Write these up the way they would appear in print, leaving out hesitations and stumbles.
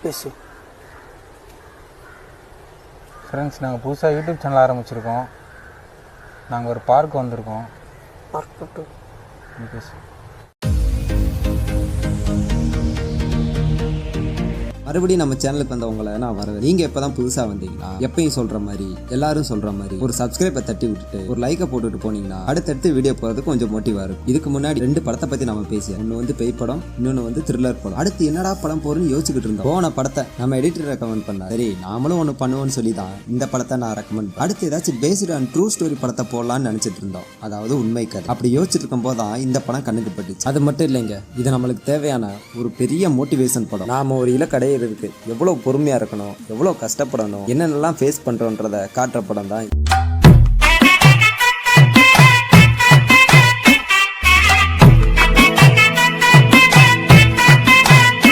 பேசு. ஃப்ரெண்ட்ஸ், நாங்கள் புதுசாக யூடியூப் சேனல் ஆரம்பிச்சிருக்கோம். நாங்கள் ஒரு பார்க் வந்திருக்கோம். பார்க்க பேசு. மறுபடியும் நம்ம சேனலுக்கு வந்தவங்களை நான் வரவேன். நீங்க இப்பதான் புதுசா வந்தீங்கன்னா எப்பயும் சொல்ற மாதிரி எல்லாரும் சொல்ற மாதிரி ஒரு சப்ஸ்கிரைபை தட்டி விட்டுட்டு ஒரு லைக்கை போட்டுட்டு போனீங்கன்னா அடுத்தடுத்து வீடியோ போறதுக்கு கொஞ்சம் மோட்டிவா இருக்கும். இதுக்கு முன்னாடி 2 படத்தை பத்தி நம்ம பேசியோம். ஒன்னு வந்து பேய் படம், இன்னொன்னு வந்து த்ரில்லர் படம். அடுத்து என்னடா படம் போறேன்னு யோசிச்சுக்கிட்டு இருந்தோம். போன படத்தை நம்ம எடிட்டர் ரெக்கமெண்ட் பண்ணா, சரி நாமளும் ஒண்ணு பண்ணுவோம்னு சொல்லி தான் இந்த படத்தை நான் ரெக்கமெண்ட். அடுத்து ஏதாச்சும் பேஸ்ட் ஆன் ட்ரூ ஸ்டோரி படத்தை போடலாம்னு நினைச்சிட்டு இருந்தோம். அதாவது உண்மை கதை. அப்படி யோசிச்சுட்டு இருக்கும் போதுதான் இந்த படம் கண்ணுக்கு பட்டுச்சு. அது மட்டும் இல்லைங்க, இது நம்மளுக்கு தேவையான ஒரு பெரிய மோட்டிவேஷன் படம். நாம ஒரு இலக்கடையிறதுக்கு எவ்வளவு பொறுமையா இருக்கணும், எவ்வளவு கஷ்டப்படணும், என்னென்னலாம் ஃபேஸ் பண்றோன்றத காட்டுற படம் தான்.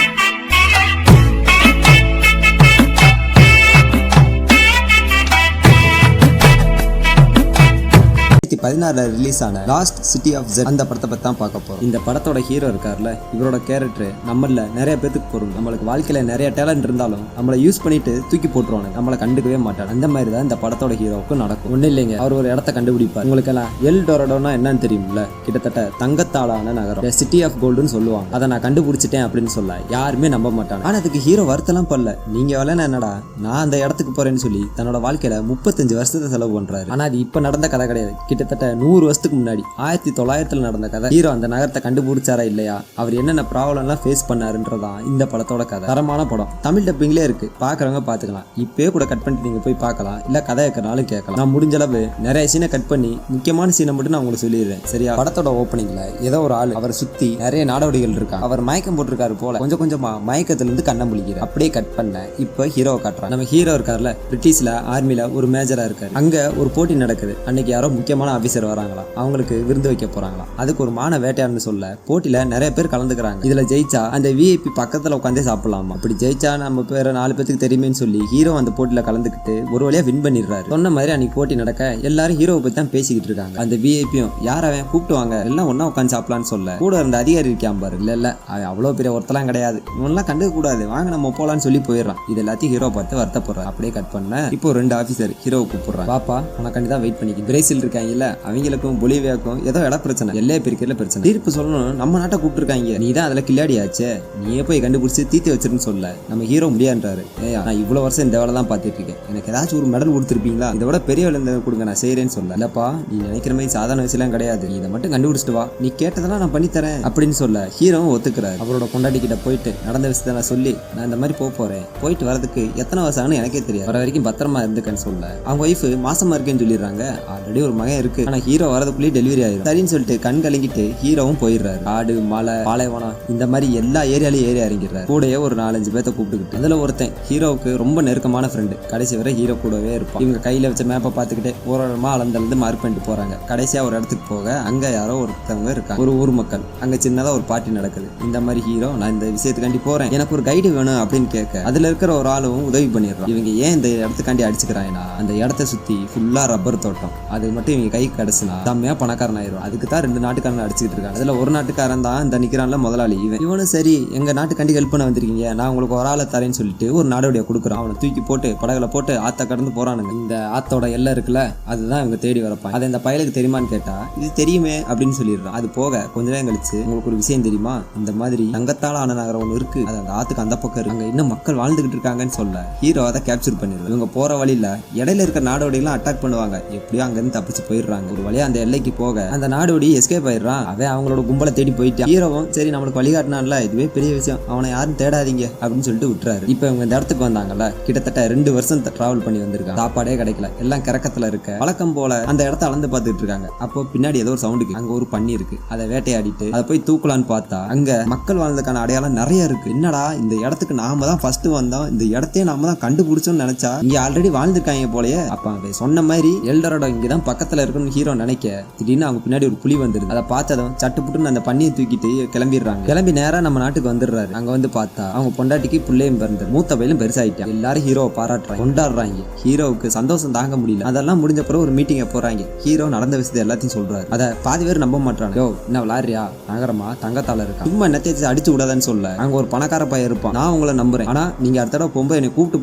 2016 ரிலீஸ் ஆன லாஸ்ட் சிட்டி ஆஃப் ஜெட் அந்த படத்தை பத்தி தான் பார்க்க போறோம். இந்த படத்தோட ஹீரோ இருக்கார்ல, இவரோட கேரக்டர் நம்மள நிறைய பேத்துக்கு போறோம். நம்மளுக்கு வாழ்க்கையில நிறைய டேலண்ட் இருந்தாலும் நம்மளை யூஸ் பண்ணிட்டு தூக்கி போட்டுருவாங்க, நம்மளை கண்டுக்கவே மாட்டாங்க. அந்த மாதிரி தான் இந்த படத்தோட ஹீரோவுக்கும் நடக்கும். ஒன்னும் இல்லைங்க, அவர் ஒரு இடத்த கண்டுபிடிப்பார். உங்களுக்கு எல்லாம் எல் டொரடோனா என்னன்னு தெரியும்ல, கிட்டத்தட்ட தங்கத்தாலான நகரம், சிட்டி ஆஃப் கோல்டுன்னு சொல்லுவாங்க. அதை நான் கண்டுபிடிச்சிட்டேன் அப்படின்னு சொல்ல யாருமே நம்ப மாட்டாங்க. ஆனா அதுக்கு ஹீரோ வருத்தலாம் பண்ணல. நீங்க வேலைன்னா என்னடா, நான் அந்த இடத்துக்கு போறேன்னு சொல்லி தன்னோட வாழ்க்கையில 35 வருஷத்தை செலவு பண்றாரு. ஆனா அது இப்ப நடந்த கதை கிடையாது. கிட்டத்தட்ட 100 வருஷத்துக்கு முன்னாடி 1900 நடந்த கதை. ஹீரோ அந்த நகரத்தை கண்டுபிடிச்சாரா இல்லையா, அவர் என்னென்ன ப்ராப்ளம் எல்லாம் ஃபேஸ் பண்ணாருன்றதான் இந்த படத்தோட கதை. தரமான படம், தமிழ் டப்பிங்லேயே இருக்கு, பாக்குறவங்க பாத்துக்கலாம். இப்பயே கூட கட் பண்ணிட்டு நீங்க போய் பார்க்கலாம், இல்ல கதை இருக்கிறனாலும் கேட்கலாம். நான் முடிஞ்ச அளவு நிறைய சீனை கட் பண்ணி முக்கியமான சீனை மட்டும் நான் உங்களுக்கு சொல்லிடுறேன், சரியா? படத்தோட ஓப்பனிங்ல ஏதோ ஒரு ஆள் அவரை சுத்தி நிறைய நாடோடிகள் இருக்காங்க. அவர் மயக்கம் போட்டிருக்காரு போல, கொஞ்சம் கொஞ்சமா மயக்கத்துல இருந்து கண்ண முழிக்கிறார். அப்படியே கட் பண்ண இப்ப ஹீரோவை காட்டுறாங்க. நம்ம ஹீரோ இருக்காருல, பிரிட்டிஷ்ல ஆர்மில ஒரு மேஜரா இருக்காரு. அங்க ஒரு போட்டி நடக்குது. அன்னைக்கு யாரோ முக்கியமான ஆபீசர் வராங்களா, அவங்களுக்கு விருந்து வைக்க போறாங்களா. அதுக்கு ஒரு மான வேட்டையாடுன்னு சொல்ல போட்டியில நிறைய பேர் கலந்துக்கிறாங்க. இதுல ஜெயிச்சா அந்த விஐபி பக்கத்துல உட்காந்தே சாப்பிடலாமா. அப்படி ஜெயிச்சா நம்ம பேர 4 பேருக்கு தெரியுமேன்னு சொல்லி ஹீரோ அந்த போட்டியில கலந்துக்கிட்டு ஒரு வழியா வின் பண்ணிடுறாரு. சொன்ன மாதிரி அன்னைக்கு போட்டி நடக்க எல்லாரும் ஹீரோவை பத்தி தான் பேசிக்கிட்டு இருக்காங்க. அந்த விஐபியும் யார் அவன் கூப்பிட்டு வாங்க, எல்லாம் ஒன்னா உட்காந்து சாப்பிடலான்னு சொல்ல கூட இருந்த அதிகாரி இருக்கான் பாரு, இல்ல அவன் அவ்வளவு பெரிய ஒருத்தலாம் கிடையாது, இவெல்லாம் கண்டுக்க கூடாது, வாங்க நம்ம போலான்னு சொல்லி போயிடறான். இது எல்லாத்தையும் ஹீரோ பார்த்து வருத்தப்படுறான். அப்படியே கட் பண்ண இப்போ 2 ஆபீசர் ஹீரோவை கூப்பிடுறான். பாப்பா உனக்காண்டி தான் வெயிட் பண்ணிக்க. பிரேசில் இருக்காங்க இல்ல, அவங்களுக்கும் பொலிவியாக்கும் ஏதோ இட பிரச்சனை, எல்லையே பிரிக்கிறதுல பிரச்சனை. தீர்ப்பு சொல்லணும், நம்ம நாட்டை கூப்பிட்டு இருக்காங்க, நீ தான் அதுல கில்லாடியாச்சே, நீயே போய் கண்டுபிடிச்சு தீர்த்து வச்சிருன்னு சொல்ல நம்ம ஹீரோ முடியான்றாரு. ஏயா நான் இவ்வளவு வருஷம் இந்த வேலை தான் பார்த்துட்டு இருக்கேன், எனக்கு ஏதாச்சும் ஒரு மெடல் கொடுத்துருப்பீங்களா, இதை விட பெரிய வேலை கொடுங்க, நான் செய்யறேன்னு சொல்ல. இல்லப்பா நீ நினைக்கிற மாதிரி சாதாரண விஷயம் கிடையாது, நீ இதை மட்டும் கண்டுபிடிச்சிட்டு வா, நீ கேட்டதெல்லாம் நான் பண்ணித்தரேன் அப்படின்னு சொல்ல ஹீரோவும் ஒத்துக்கிறாரு. அவரோட கொண்டாடி கிட்ட போயிட்டு நடந்த விஷயத்த நான் சொல்லி, நான் இந்த மாதிரி போறேன், போயிட்டு வரதுக்கு எத்தனை வருஷம் ஆனு எனக்கே தெரியாது, வர வரைக்கும் பத்திரமா இருந்துக்கன்னு சொல்ல அவங்க ஒய்ஃப் மாசமா இருக்கேன்னு சொல்லிடுறாங்க. ஆல்ரெடி ஒரு மகன் இருக்கு, ஆனா ஹீரோ வரதுக்குள்ளேயே டெலிவரி ஆயிரும். சரின்னு சொல்லிட்டு கண் கலங்கிட்டு ஹீரோவும் போயிடுறாரு. காடு மலை பாலைவனம் இந்த மாதிரி எல்லா ஏரியாலையும் ஏறி இறங்கிடுறாரு. கூடயே ஒரு 4-5 பேர்த்த கூப்பிட்டுக்கிட்டு. அதுல ஒருத்தன் ஹீரோவுக்கு ரொம்ப நெருக்கமான ஃப்ரெண்டு, கடைசி வரை ஹீரோ கூடவே இருப்பான். இவங்க கையில வச்ச மேப்பை பார்த்துக்கிட்டே ஓரமா அளந்து மார்க் பண்ணிட்டு போறாங்க. கடைசியா ஒரு இடத்துக்கு போக அங்க யாரோ ஒருத்தவங்க இருக்காங்க, ஒரு ஊர் மக்கள். அங்க சின்னதா ஒரு பார்ட்டி நடக்குது. இந்த மாதிரி ஹீரோ நான் இந்த விஷயத்துக்காண்டி போறேன், எனக்கு ஒரு கைடு வேணும் அப்படின்னு கேட்க அதுல இருக்கிற ஒரு ஆளும் உதவி பண்ணிடுறான். இவங்க ஏன் இந்த இடத்துக்காண்டி அடிச்சுக்கிறாங்கன்னா, அந்த இடத்த சுத்தி ஃபுல்லா ரப்பர் தோட்டம், அது மட்டும் இவங்க கை கடைசினா செம்மையா பணக்காரன் ஆயிரும். அதுக்கு தான் 2 நாட்டுக்காரங்க அடிச்சுட்டு இருக்காங்க. அதுல ஒரு நாட்டுக்காரன் தான் இந்த நிக்கிறான்ல முதலாளி. இவனும் சரி எங்க நாட்டுக்காண்டி ஹெல்ப் பண்ண வந்திருக்கீங்க, நான் உங்களுக்கு ஒரு ஆளை தரேன்னு சொல்லிட்டு ஒரு நாடோடியை கொடுக்குறான். அவனை தூக்கி போட்டு படகுல போட்டு ஆத்த கடந்து போறானுங்க. இந்த ஆத்தோட எல்லை இருக்குல்ல, அதுதான் இவங்க தேடி வரப்பாங்க. அதை இந்த பயலுக்கு தெரியுமான்னு கேட்டா இது தெரியுமே அப்படின்னு சொல்லிடுறான். அது போக கொஞ்ச நேரம் கழிச்சு உங்களுக்கு ஒரு விஷயம் தெரியுமா, இந்த மாதிரி தங்கத்தால ஆன நகரம் ஒன்று இருக்கு, அது அந்த ஆத்துக்கு அந்த பக்கம் இருக்கு, அங்க இன்னும் மக்கள் வாழ்ந்துகிட்டு இருக்காங்கன்னு சொல்ல ஹீரோ அதை கேப்சர் பண்ணிடுறாரு. இவங்க போற வழியில இடையில இருக்க நாடோடியெல்லாம் அட்டாக் பண்ணுவாங்க. எப்படியோ அங்க இருந்து தப்பிச்சு போயிடுறாங்க. ஒரு வழியா அந்த எல்லைக்கு போக அந்த நாடோடி எஸ்கேப் ஆயிடுறான். அவன் அவங்களோட கும்பலை தேடி போயிட்டு ஹீரோவும் சரி நம்மளுக்கு வழிகாட்டினான்ல, இதுவே பெரிய விஷயம், அவனை யாரும் தேடாதீங்க அப்படின்னு சொல்லிட்டு விட்டுறாரு. இப்ப இவங்க இந்த இடத்துக்கு வந்தாங்கல்ல, கிட்டத்தட்ட 2 வருஷம் டிராவல் பண்ணி வந்திருக்காங்க. சாப்பாடே கிடைக்கல, எல்லாம் கிறக்கத்துல இருக்க. வழக்கம் போல அந்த இடத்த அளந்து பார்த்துட்டு இருக்காங்க. அப்போ பின்னாடி ஏதோ ஒரு சவுண்டுக்கு அங்க ஒரு பண்ணி இருக்கு. அதை வேட்டையாடிட்டு அதை போய் தூக்கலான்னு பார்த்தா அங்க மக்கள் வாழ்ந்ததுக்கான அடையாளம் நிறைய இருக்கு. என்னடா இந்த இடத்துக்கு நாம தான் ஃபர்ஸ்ட் வந்தோம், இந்த இடத்தையே நாம தான் கண்டுபிடிச்சோம்னு நினைச்சா இங்க ஆல்ரெடி வாழ்ந்துருக்காங்க போலயே. அப்ப அதை சொன்ன மாதிரி எல்டரோட இங்கதான் பக்கத்துல இருக்குன்னு போயிடுவோம்னு ஹீரோ நினைக்க திடீர்னு அவங்க பின்னாடி ஒரு புலி வந்துருது. அதை பார்த்ததும் சட்டுப்புட்டுன்னு அந்த பண்ணியை தூக்கிட்டு கிளம்பிடுறாங்க. கிளம்பி நேரா நம்ம நாட்டுக்கு வந்துடுறாரு. அங்க வந்து பார்த்தா அவங்க பொண்டாட்டிக்கு புள்ளையும் பிறந்து மூத்த பையிலும் பெருசாயிட்டான். எல்லாரும் ஹீரோவை பாராட்டுறாங்க, கொண்டாடுறாங்க. ஹீரோவுக்கு சந்தோஷம் தாங்க முடியல. அதெல்லாம் முடிஞ்ச பிறகு ஒரு மீட்டிங்க போறாங்க. ஹீரோ நடந்த விஷயத்தை எல்லாத்தையும் சொல்றாரு. அதை பாதி பேர் நம்ப மாட்டாங்க. யோ என்ன விளாடுறியா, நகரமா தங்கத்தால இருக்கா, சும்மா என்னத்தை அடிச்சு விடாதான்னு சொல்ல அங்க ஒரு பணக்கார பையன் இருப்பான். நான் உங்களை நம்புறேன், ஆனா நீங்க அடுத்த தடவை போகும்போது என்னை கூப்பிட்டு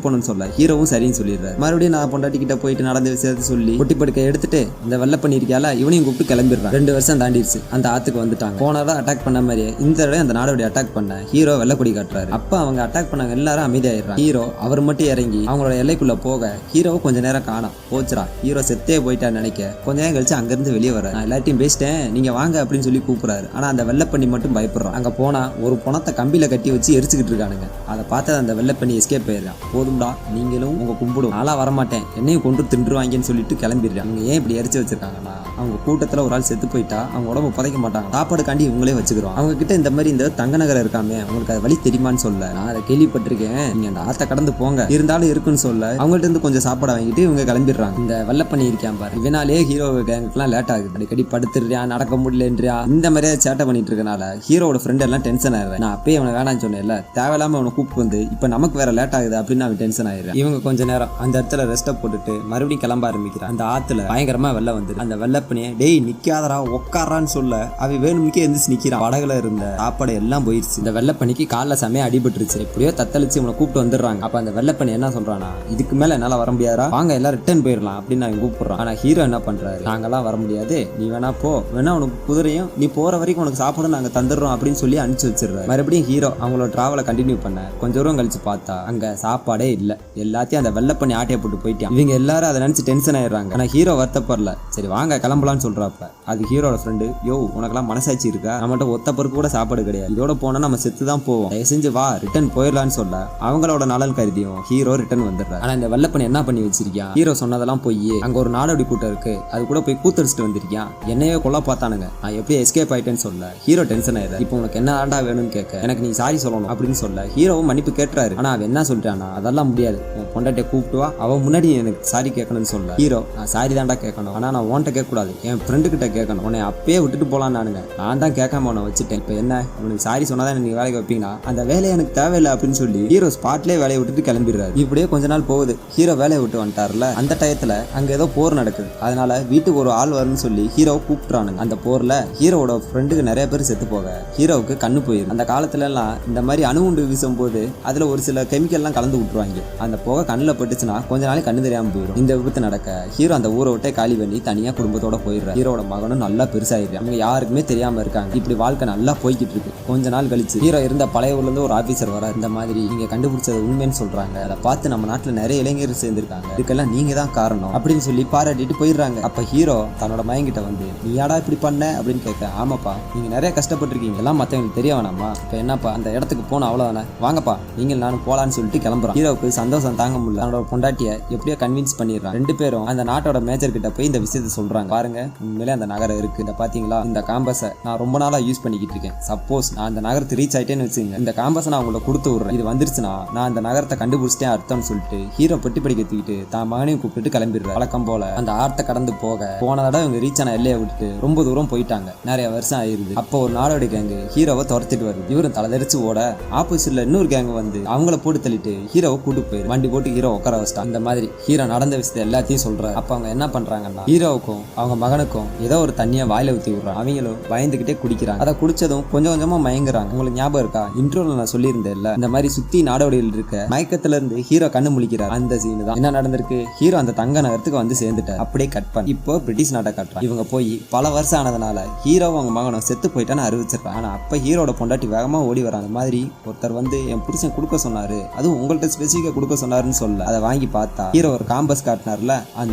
போகணும்னு சொல்ல ஹீரோவும் சரின்னு சொல்லிடுறாரு. மறுபடியும் நான் பொண்டாட்டி கிட்ட போயிட்டு நடந்த விஷயத்தை சொல்லி பொட்டி படுக்க எடுத்துட்டு இந்த வெள்ளை பண்ணிருக்கியால இவனையும் கூப்பிட்டு கிளம்பிடுறான். 2 வருஷம் தாண்டிடுச்சு. அந்த ஆத்துக்கு வந்துட்டாங்க. போனதா அட்டாக் பண்ண மாதிரியே இந்த தடவை அந்த நாடோடைய அட்டாக் பண்ண ஹீரோ வெள்ளப்பொடி காட்டுறாரு. அப்ப அவங்க அட்டாக் பண்ணாங்க எல்லாரும் அமைதியாயிடுறாங்க. ஹீரோ அவர் மட்டும் இறங்கி அவங்களோட எல்லைக்குள்ள போக ஹீரோவை கொஞ்ச நேரம் காணோம் போச்சுரா. ஹீரோ செத்தே போயிட்டான்னு நினைக்க கொஞ்ச நேரம் கழிச்சு அங்கிருந்து வெளியே வர நான் எல்லாத்தையும் பேசிட்டேன் நீங்க வாங்க அப்படின்னு சொல்லி கூப்பிடுறாரு. ஆனா அந்த வெள்ளப்பண்ணி மட்டும் பயப்படுறான். அங்க போனா ஒரு பணத்தை கம்பியில கட்டி வச்சு எரிச்சுக்கிட்டு இருக்கானுங்க. அதை பார்த்து அந்த வெள்ளப்பண்ணி எஸ்கேப் போயிடுறான். போதும்டா நீங்களும் உங்க கும்பிடும், நாளா வரமாட்டேன் என்னையும் கொண்டு தின்றுவாங்கன்னு சொல்லிட்டு கிளம்பிடுறான். அவங்க ஏன் இப்படி எரிச்சு வச்சிருக்காங்கன்னா அவங்க கூட்டத்துல ஒரு ஆள் செத்து போயிட்டா அவங்க உடம்பு புதைக்க மாட்டாங்க, சாப்பாடு காண்டி இவங்களே வச்சுக்கிறோம். அவங்க கிட்ட இந்த மாதிரி இந்த தங்க நகரம் இருக்காமே உங்களுக்கு அது வழி தெரியுமான்னு சொல்ல நான் அதை கேள்விப்பட்டிருக்கேன், நீங்க அந்த ஆத்த கடந்து போங்க இருந்தாலும் இருக்குன்னு சொல்ல அவங்கள்ட்ட இருந்து கொஞ்சம் சாப்பாடு வாங்கிட்டு இவங்க கிளம்பிடுறாங்க. இந்த வெள்ளப்பண்ணி இருக்கான் பாரு, இவனாலே ஹீரோ கேங்குக்குலாம் லேட் ஆகுது. அடிக்கடி படுத்துறியா நடக்க முடியலன்றியா இந்த மாதிரியே சேட்டை பண்ணிட்டு இருக்கனால ஹீரோட ஃப்ரெண்ட் எல்லாம் டென்ஷன் ஆயிடுறேன். நான் அப்பயே அவனை வேணான்னு சொன்னேன்ல, தேவையில்லாம அவனை கூப்பிட்டு வந்து இப்ப நமக்கு வேற லேட் ஆகுது அப்படின்னு அவன் டென்ஷன் ஆயிடுறேன். இவங்க கொஞ்ச நேரம் அந்த இடத்துல ரெஸ்ட போட்டுட்டு மறுபடியும் கிளம்ப ஆரம்பிக்கிறான். அந்த ஆத்துல பயங்கரமா வெள்ளம் வந்து அந்த வெள்ளப்பனியை டேய் நிக்காதரா உட்காரான்னு சொல்ல அவன் வேணும்னுக்கே எந்திரிச்சு நிக்கிறான். படகுல இருந்த சாப்பாடு எல்லாம் போயிருச்சு. இந்த வெள்ளப்பனிக்கு கால செமையா அடிபட்டுருச்சு. எப்படியோ தத்தளிச்சு இவனை கூப்பிட்டு வந்துடுறாங்க. அப்ப அந்த வெள்ளப்பனி என்ன சொல்றானா, இதுக்கு மேல என்னால வர முடியாதா, வாங்க எல்லாம் ரிட்டர்ன் போயிடலாம் அப்படின்னு அவன் கூப்பிடுறான். ஆனா ஹீரோ என்ன பண்றாரு, நாங்கெல்லாம் வர முடியாது, நீ வேணா போ, வேணா உனக்கு குதிரையும் நீ போற வரைக்கும் உனக்கு சாப்பாடு நாங்க தந்துடுறோம் அப்படின்னு சொல்லி அனுப்பிச்சு வச்சிடுறாரு. மறுபடியும் ஹீரோ அவங்களோட டிராவலை கண்டினியூ பண்ண கொஞ்ச தூரம் கழிச்சு பார்த்தா அங்க சாப்பாடே இல்ல. எல்லாத்தையும் அந்த வெள்ளப்பண்ணி ஆட்டையை போட்டு போயிட்டான். இவங்க எல்லாரும் அதை நினைச்சு டென்ஷன் ஆயிடுறாங்க. ஆனா ஹீரோ வருத்தப்படல. சரி வாங்க கிளம்பலான்னு சொல்றாப்ப அது ஹீரோட ஃப்ரெண்டு, யோ உனக்கெல்லாம் மனசாட்சி இருக்கா, நம்மகிட்ட ஒத்த பருக்கு கூட சாப்பாடு கிடையாது, இதோட போனா நம்ம செத்து தான் போவோம், தயவு செஞ்சு வா ரிட்டர்ன் போயிடலான்னு சொல்ல அவங்களோட நலன் கருதியும் ஹீரோ ரிட்டர்ன் வந்துடுறாரு. ஆனா இந்த வெள்ளப்பண்ணி என்ன பண்ணி வச்சிருக்கான், ஹீரோ சொன்னதெல்லாம் போய் அங்க ஒரு நாடோடி கூட்டம் இருக்கு அது கூட போய் கூத்தடிச்சுட்டு வந்திருக்கான். என்னையே கொல்ல பார்த்தானுங்க, நான் எப்படி எஸ்கேப் ஆயிட்டேன்னு சொல்ல ஹீரோ டென்ஷன் ஆயிடுறாரு. இப்போ உனக்கு என்ன ஆண்டா வேணும்னு கேட்க எனக்கு நீ சாரி சொல்லணும் அப்படின்னு சொல்ல ஹீரோவும் மன்னிப்பு கேட்டுறாரு. ஆனா அவன் என்ன சொல்லிட்டானா, அதெல்லாம் முடியாது, உன் பொண்டாட்டியை கூப்பிட்டு வா, அவன் முன்னாடி எனக்கு சாரி கேட்கணும்னு சொல்ல ஹீரோ நான் சாரி தாண்டா கேட்கணும், ஆனா நான் உன்கிட்ட கேட்க கூடாது, என் ஃப்ரெண்டு கிட்ட கேட்கணும், உன்னை அப்பயே விட்டுட்டு போலாம் நானுங்க, நான் தான் கேட்காம உன்னை வச்சுட்டேன், இப்போ என்ன உனக்கு சாரி சொன்னாதான் நீங்க வேலைக்கு வைப்பீங்கன்னா அந்த வேலையை எனக்கு தேவையில்லை அப்படின்னு சொல்லி ஹீரோ ஸ்பாட்லேயே வேலையை விட்டுட்டு கிளம்பிடுறாரு. இப்படியே கொஞ்ச நாள் போகுது. ஹீரோ வேலையை விட்டு வந்துட்டார்ல, அந்த டயத்துல அங்க ஏதோ போர் நடக்குது. அதனால வீட்டுக்கு ஒரு ஆள் வரும்னு சொல்லி ஹீரோவை கூப்பிட்டுறானுங்க. அந்த போர்ல ஹீரோவோட ஃப்ரெண்டுக்கு நிறைய பேர் செத்து போக ஹீரோவுக்கு கண்ணு போயிடும். அந்த காலத்துல எல்லாம் இந்த மாதிரி அணுகுண்டு வீசும் போது அதுல ஒரு சில கெமிக்கல்லாம் கலந்து விட்டுருவாங்க. அந்த புகை கண்ணில் பட்டுச்சுன்னா கொஞ்ச நாளைக்கு கண்ணு தெரியாம போயிடும். இந்த விபத்து நடக்க ஹீரோ அந்த ஊரை விட்டே காலி பண்ணி தனியா குடும்பத்தோட போயிடுறாரு. ஹீரோட மகனும் நல்லா பெருசாயிடுறாங்க. அவங்க யாருக்குமே தெரியாம இருக்காங்க. இப்படி வாழ்க்கை நல்லா போய்கிட்டு இருக்கு. கொஞ்ச நாள் கழிச்சு ஹீரோ இருந்த பழைய ஊர்ல இருந்து ஒரு ஆபீசர் வர, இந்த மாதிரி நீங்க கண்டுபிடிச்சது உண்மைன்னு சொல்றாங்க, அதை பார்த்து நம்ம நாட்டுல நிறைய இளைஞர்கள் சேர்ந்திருக்காங்க, இதுக்கெல்லாம் நீங்க தான் காரணம் அப்படின்னு சொல்லி பாராட்டிட்டு போயிடுறாங்க. அப்ப ஹீரோ தன்னோட மயங்கிட்ட வந்து நீ யாடா இப்படி பண்ண அப்படின்னு கேட்க, ஆமாப்பா நீங்க நிறைய கஷ்டப்பட்டிருக்கீங்க, எல்லாம் மத்தவங்களுக்கு தெரிய வேணாமா, இப்ப என்னப்பா அந்த இடத்துக்கு போன அவ்வளவுதானே, வாங்கப்பா நீங்கள் நானும் போலான்னு சொல்லிட்டு கிளம்புறான். ஹீரோவுக்கு சந்தோஷம் தாங்க முடியல. தன்னோட பொண்டாட்டியை எப்படியோ கன்வின்ஸ் பண்ணிடுறான். 2 பேரும் அந்த நாட்டோட மேஜர் கிட்ட போய் இந்த விஷயத்தை சொல்றாங்க. பாருங்க உண்மையிலே அந்த நகரம் இருக்கு, இந்த பாத்தீங்களா இந்த காம்பஸை நான் ரொம்ப நாளா யூஸ் பண்ணிக்கிட்டு இருக்கேன், சப்போஸ் நான் அந்த நகரத்தை ரீச் ஆயிட்டேன்னு வச்சுங்க, இந்த காம்பஸை நான் உங்களை கொடுத்து விடுறேன், இது வந்துருச்சுன்னா நான் அந்த நகரத்தை கண்டுபிடிச்சிட்டேன் அர்த்தம்னு சொல்லிட்டு ஹீரோ பெட்டி படிக்கத்துக்கிட்டு தான் மகனையும் கூப்பிட்டு கிளம்பிடுறாரு. வழக்கம் போல அந்த ஆர்த்தை கடந்து போன தடவை இவங்க ரீச் ஆன எல்லையை விட்டுட்டு ரொம்ப தூரம் போயிட்டாங்க. நிறைய வருஷம் ஆயிருது. அப்போ ஒரு நாடோடி கேங்கு ஹீரோவை துரத்திட்டு வருது. இவரும் தலைதறிச்சு ஓட ஆப்போசிட்ல இன்னொரு கேங் வந்து அவங்கள போட்டு தள்ளிட்டு ஹீரோவை கூட்டு போயிரு, வண்டி போட்டு ஹீரோ உட்கார வச்சிட்டான். அந்த மாதிரி ஹீரோ நடந்த விஷயத்தை எல்லாத்தையும் சொல்றாரு. அப்ப அவங்க என்ன பண்றாங்கன்னா ஹீரோவுக்கும் அவங்க மகனுக்கும் ஏதோ ஒரு தண்ணியை வாயில ஊத்தி விடுறாங்க. அவங்களும் பயந்துகிட்டே குடிக்கிறாங்க. அதை குடிச்சதும் கொஞ்சம் கொஞ்சமா மயங்குறாங்க. உங்களுக்கு ஞாபகம் இருக்கா, இன்ட்ரோல நான் சொல்லியிருந்தேன்ல, இந்த மாதிரி சுத்தி நாடோடிகள் இருக்க மயக்கத்துல இருந்து ஹீரோ கண்ணு முழிக்கிறார். அந்த சீன் தான் என்ன நடந்திருக்கு. ஹீரோ அந்த தங்க நகரத்துக்கு வந்து சேர்ந்துட்டார். அப்படியே கட் பண்ணி இப்போ பிரிட்டிஷ் நாட்டை காட்டுறாங்க. இவங்க போய் பல வருஷம் ஆனதுனால ஹீரோவும் அவங்க மகனும் செத்து போயிட்டான்னு அறிவிச்சிருக்காங்க. ஆனா அப்ப ஹீரோட பொண்டாட்டி வேகமா ஓடி வராங்க. மாதிரி ஒருத்தர் வந்து என் புருஷன் கொடுக்க சொன்னாரு, அதுவும் உங்கள்கிட்ட ஸ்பெசிஃபிக்கா கொடுக்க சொன்னாருன்னு சொல்ல அதை வாங்கி பார்த்தா ஹீரோ ஒரு காம்பஸ் காட்டினார்ல,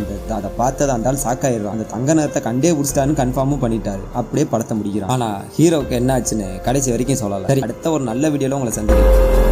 அதை பார்த்தது அந்த ஆள் சாக்காயிரும். அந்த தங்க நேரத்தை கண்டே பிடிச்சிட்டாருன்னு கன்ஃபார்மும் பண்ணிட்டாரு. அப்படியே படத்தை முடிக்கிறான். ஆனா ஹீரோவுக்கு என்ன ஆச்சுன்னு கடைசி வரைக்கும் சொல்லல. சரி, அடுத்த ஒரு நல்ல வீடியோல உங்களை சந்திக்கிறேன்.